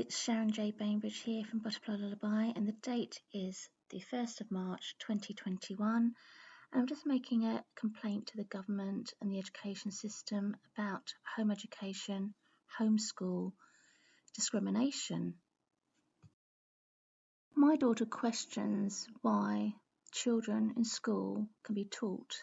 it's Sharon J. Bainbridge here from Butterfly Lullaby, and the date is the 1st of March 2021. And I'm just making a complaint to the government and the education system about home education, homeschool, discrimination. My daughter questions why children in school can be taught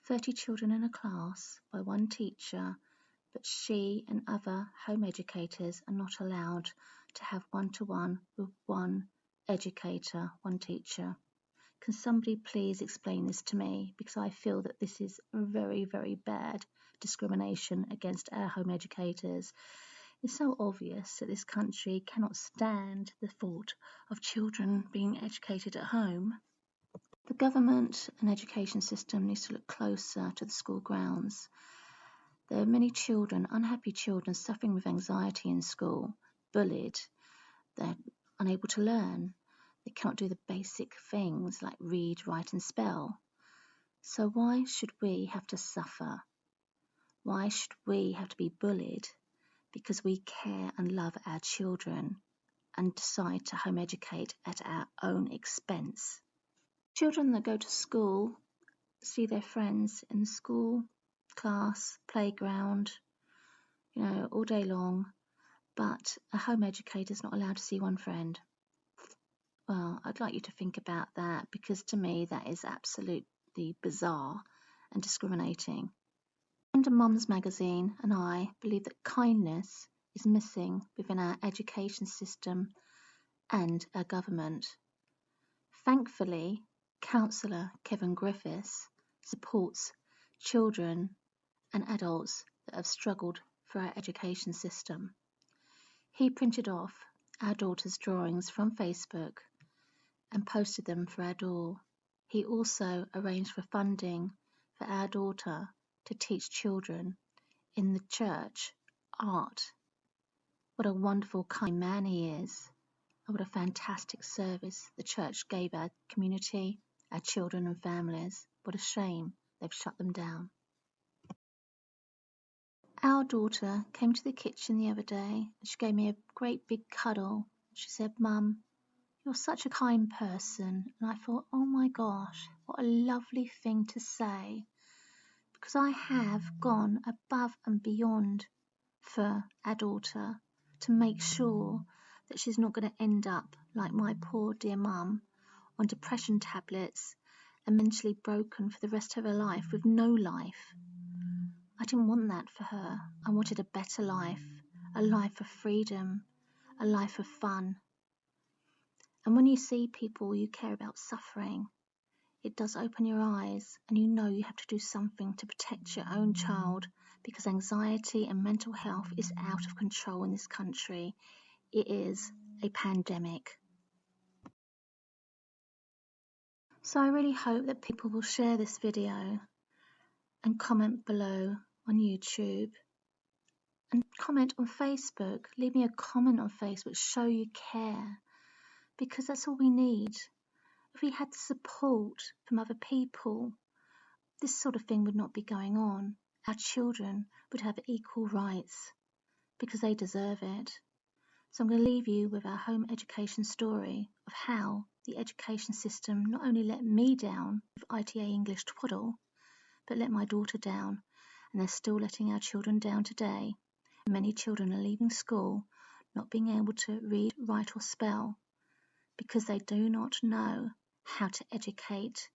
30 children in a class by one teacher, but she and other home educators are not allowed to have one-to-one with one educator, one teacher. Can somebody please explain this to me? Because I feel that this is very, very bad discrimination against our home educators. It's so obvious that this country cannot stand the thought of children being educated at home. The government and education system needs to look closer to the school grounds. There are many children, unhappy children, suffering with anxiety in school, bullied. They're unable to learn. They can't do the basic things like read, write and spell. So why should we have to suffer? Why should we have to be bullied because we care and love our children and decide to home educate at our own expense? Children that go to school see their friends in the school, class, playground, all day long, but a home educator is not allowed to see one friend. Well, I'd like you to think about that, because to me that is absolutely bizarre and discriminating. Under Mum's magazine and I believe that kindness is missing within our education system and our government. Thankfully, Councillor Kevin Griffiths supports children and adults that have struggled for our education system. He printed off our daughter's drawings from Facebook and posted them for our door. He also arranged for funding for our daughter to teach children in the church art. What a wonderful, kind man he is. And what a fantastic service the church gave our community, our children and families. What a shame they've shut them down. Our daughter came to the kitchen the other day and she gave me a great big cuddle. She said, "Mum, you're such a kind person." And I thought, oh my gosh, what a lovely thing to say. Because I have gone above and beyond for our daughter to make sure that she's not going to end up like my poor dear mum on depression tablets and mentally broken for the rest of her life with no life. I didn't want that for her. I wanted a better life, a life of freedom, a life of fun. And when you see people you care about suffering, it does open your eyes, and you know you have to do something to protect your own child, because anxiety and mental health is out of control in this country. It is a pandemic. So I really hope that people will share this video and comment below on YouTube and comment on Facebook. Leave me a comment on Facebook, show you care, because that's all we need. If we had support from other people, this sort of thing would not be going on. Our children would have equal rights because they deserve it. So I'm going to leave you with our home education story of how the education system not only let me down with ITA English twaddle, but let my daughter down, and they're still letting our children down today. Many children are leaving school not being able to read, write or spell because they do not know how to educate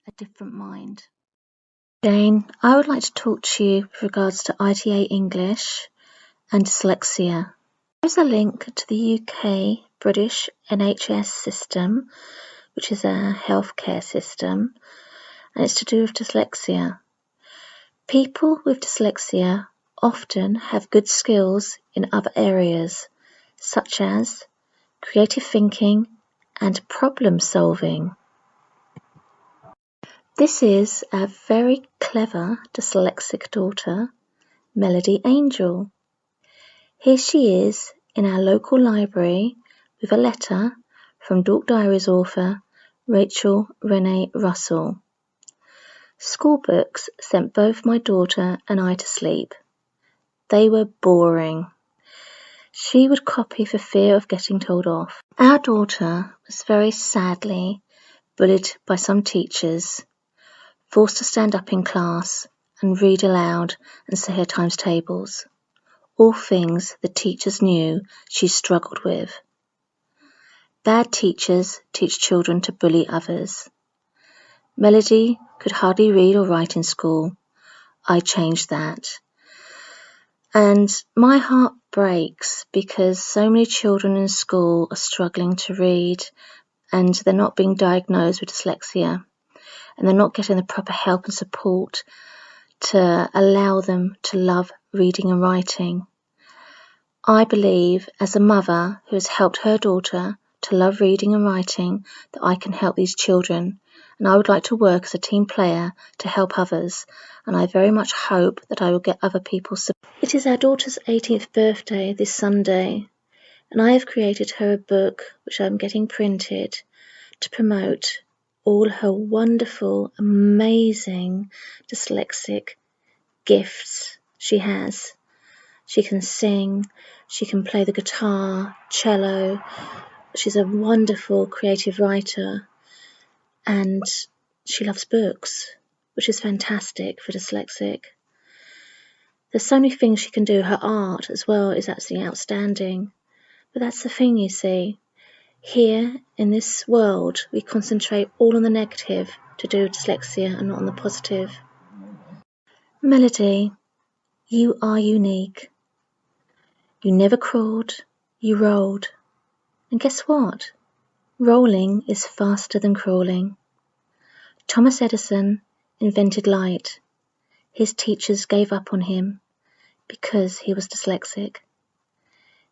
a different mind. Jane, I would like to talk to you with regards to ITA English and dyslexia. There's a link to the UK British NHS system, which is a healthcare system, and it's to do with dyslexia. People with dyslexia often have good skills in other areas, such as creative thinking and problem solving. This is our very clever dyslexic daughter, Melody Angel. Here she is in our local library with a letter from Dork Diaries author Rachel Renee Russell. School books sent both my daughter and I to sleep. They were boring. She would copy for fear of getting told off. Our daughter was very sadly bullied by some teachers, forced to stand up in class and read aloud and say her times tables, all things the teachers knew she struggled with. Bad teachers teach children to bully others. Melody could hardly read or write in school. I changed that. And my heart breaks because so many children in school are struggling to read and they're not being diagnosed with dyslexia and they're not getting the proper help and support to allow them to love reading and writing. I believe as a mother who has helped her daughter to love reading and writing that I can help these children, and I would like to work as a team player to help others, and I very much hope that I will get other people's support. It is our daughter's 18th birthday this Sunday, and I have created her a book which I'm getting printed to promote all her wonderful, amazing dyslexic gifts she has. She can sing, she can play the guitar, cello, she's a wonderful creative writer, and she loves books, which is fantastic for dyslexic. There's so many things she can do. Her art as well is absolutely outstanding. But that's the thing, you see. Here in this world, we concentrate all on the negative to do with dyslexia and not on the positive. Melody, you are unique. You never crawled, you rolled. And guess what? Rolling is faster than crawling. Thomas Edison invented light. His teachers gave up on him because he was dyslexic.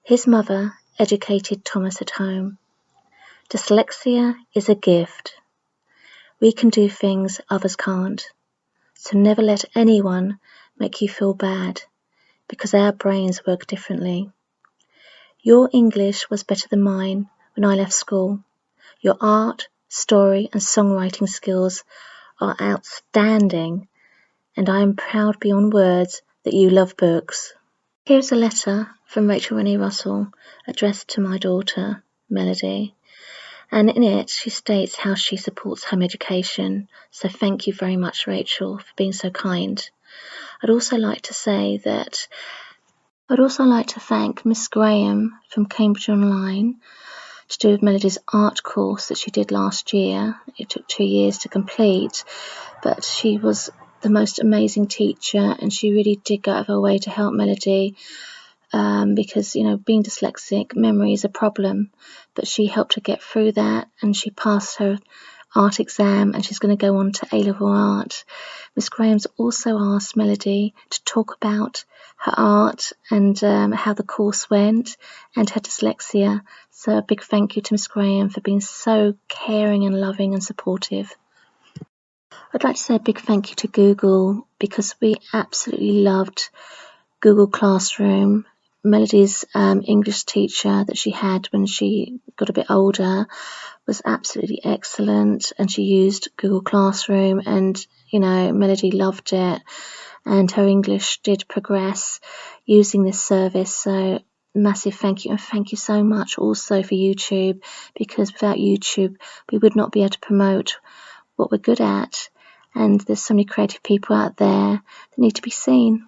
His mother educated Thomas at home. Dyslexia is a gift. We can do things others can't. So never let anyone make you feel bad because our brains work differently. Your English was better than mine when I left school. Your art, story and songwriting skills are outstanding, and I am proud beyond words that you love books. Here's a letter from Rachel Rennie Russell addressed to my daughter, Melody, and in it she states how she supports home education. So thank you very much, Rachel, for being so kind. I'd also like to thank Miss Graham from Cambridge Online to do with Melody's art course that she did last year. It took 2 years to complete, but she was the most amazing teacher and she really did go out of her way to help Melody because, being dyslexic, memory is a problem, but she helped her get through that and she passed her art exam and she's going to go on to A-level art. Miss Graham's also asked Melody to talk about her art and how the course went and her dyslexia. So a big thank you to Miss Graham for being so caring and loving and supportive. I'd like to say a big thank you to Google because we absolutely loved Google Classroom. Melody's English teacher that she had when she got a bit older was absolutely excellent, and she used Google Classroom, and Melody loved it, and her English did progress using this service. So massive thank you, and thank you so much also for YouTube, because without YouTube we would not be able to promote what we're good at, and there's so many creative people out there that need to be seen.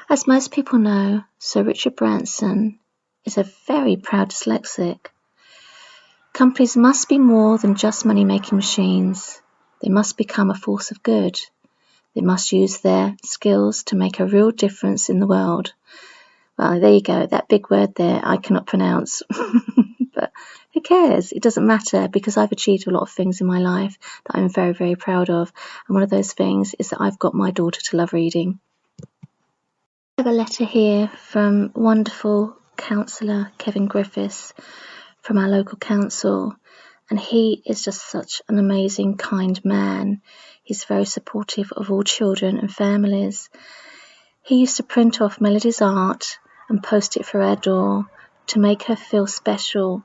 As most people know, Sir Richard Branson is a very proud dyslexic. Companies must be more than just money-making machines. They must become a force of good. They must use their skills to make a real difference in the world. Well, there you go, that big word there I cannot pronounce. But who cares? It doesn't matter, because I've achieved a lot of things in my life that I'm very, very proud of. And one of those things is that I've got my daughter to love reading. I have a letter here from wonderful counsellor Kevin Griffiths from our local council, and he is just such an amazing, kind man. He's very supportive of all children and families. He used to print off Melody's art and post it for our door to make her feel special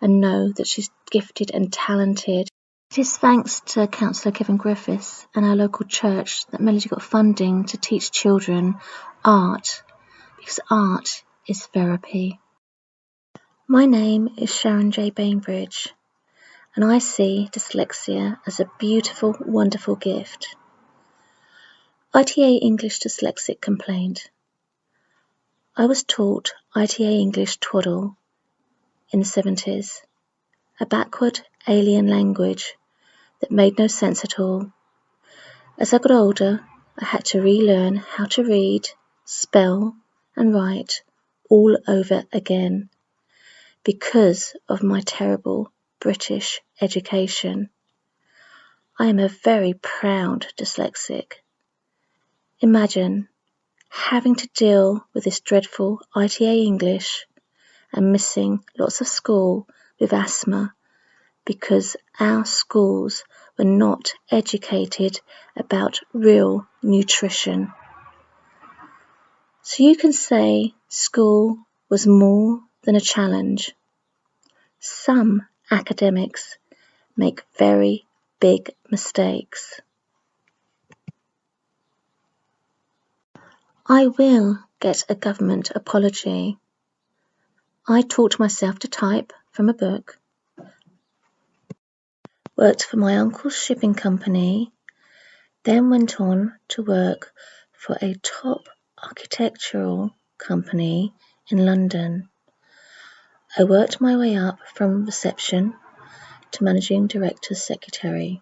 and know that she's gifted and talented. It is thanks to Councillor Kevin Griffiths and our local church that Melody got funding to teach children art, because art is therapy. My name is Sharon J. Bainbridge, and I see dyslexia as a beautiful, wonderful gift. ITA English dyslexic complaint. I was taught ITA English twaddle in the 70s, a backward, alien language that made no sense at all. As I got older, I had to relearn how to read, spell, and write all over again because of my terrible British education. I am a very proud dyslexic. Imagine having to deal with this dreadful ITA English and missing lots of school with asthma because our schools were not educated about real nutrition. So you can say school was more than a challenge. Some academics make very big mistakes. I will get a government apology. I taught myself to type from a book, worked for my uncle's shipping company, then went on to work for a top architectural company in London. I worked my way up from reception to managing director's secretary,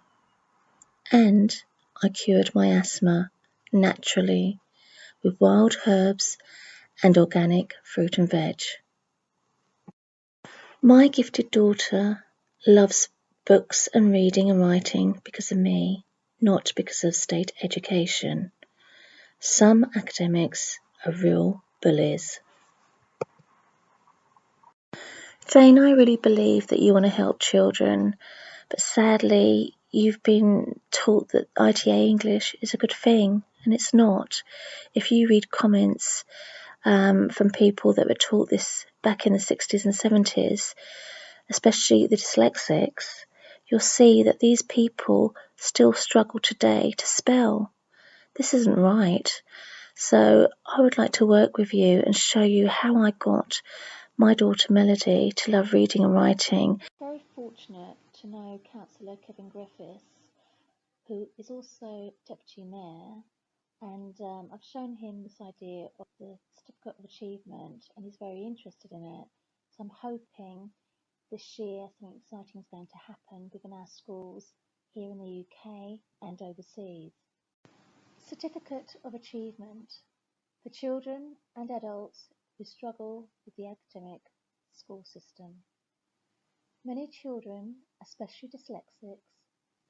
and I cured my asthma naturally with wild herbs and organic fruit and veg. My gifted daughter loves books and reading and writing because of me, not because of state education. Some academics are real bullies. Jane, I really believe that you want to help children, but sadly you've been taught that ITA English is a good thing, and it's not. If you read comments from people that were taught this back in the 60s and 70s, especially the dyslexics, you'll see that these people still struggle today to spell. This isn't right. So I would like to work with you and show you how I got my daughter Melody to love reading and writing. Very fortunate to know Councillor Kevin Griffiths, who is also Deputy Mayor, and I've shown him this idea of the Certificate of Achievement, and he's very interested in it. So I'm hoping this year something exciting is going to happen within our schools here in the UK and overseas. Certificate of Achievement for children and adults who struggle with the academic school system. Many children, especially dyslexics,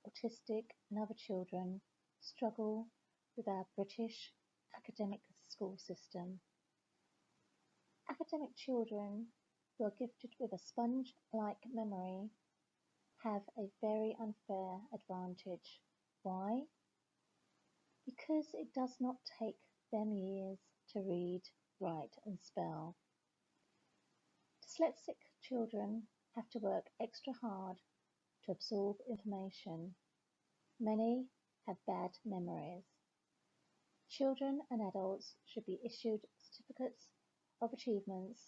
autistic and other children, struggle with our British academic school system. Academic children who are gifted with a sponge-like memory have a very unfair advantage. Why? Because it does not take them years to read, write and spell. Dyslexic children have to work extra hard to absorb information. Many have bad memories. Children and adults should be issued certificates of achievements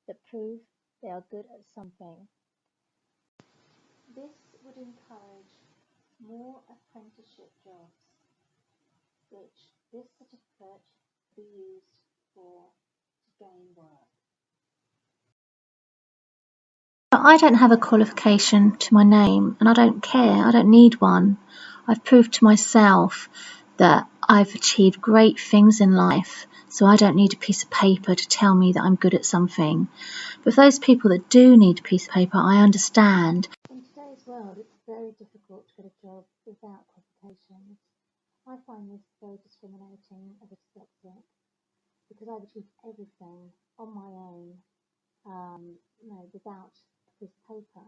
that prove they are good at something. This would encourage more apprenticeship jobs, which this certificate could be used for to gain work. I don't have a qualification to my name, and I don't care. I don't need one. I've proved to myself that I've achieved great things in life, so I don't need a piece of paper to tell me that I'm good at something. But for those people that do need a piece of paper, I understand. In today's world, it's very difficult to get a job without qualifications. I find this very discriminating as a dyslexic because I've achieved everything on my own, without a piece of paper.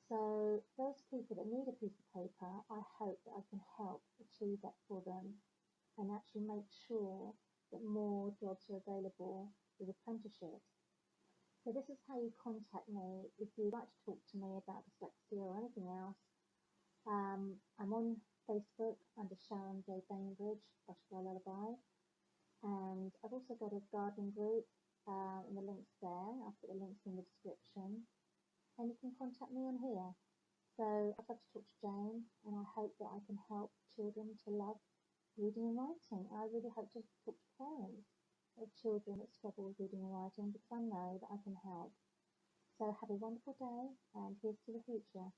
So those people that need a piece of paper, I hope that I can help achieve that for them and actually make sure that more jobs are available with apprenticeships. So this is how you contact me if you'd like to talk to me about dyslexia or anything else. I'm on Facebook under Sharon J. Bainbridge, Butterfly Lullaby, and I've also got a gardening group and the link's there. I'll put the links in the description, and you can contact me on here. So I'd love to talk to Jane, and I hope that I can help children to love reading and writing. I really hope to talk to parents of children that struggle with reading and writing, because I know that I can help. So have a wonderful day, and here's to the future.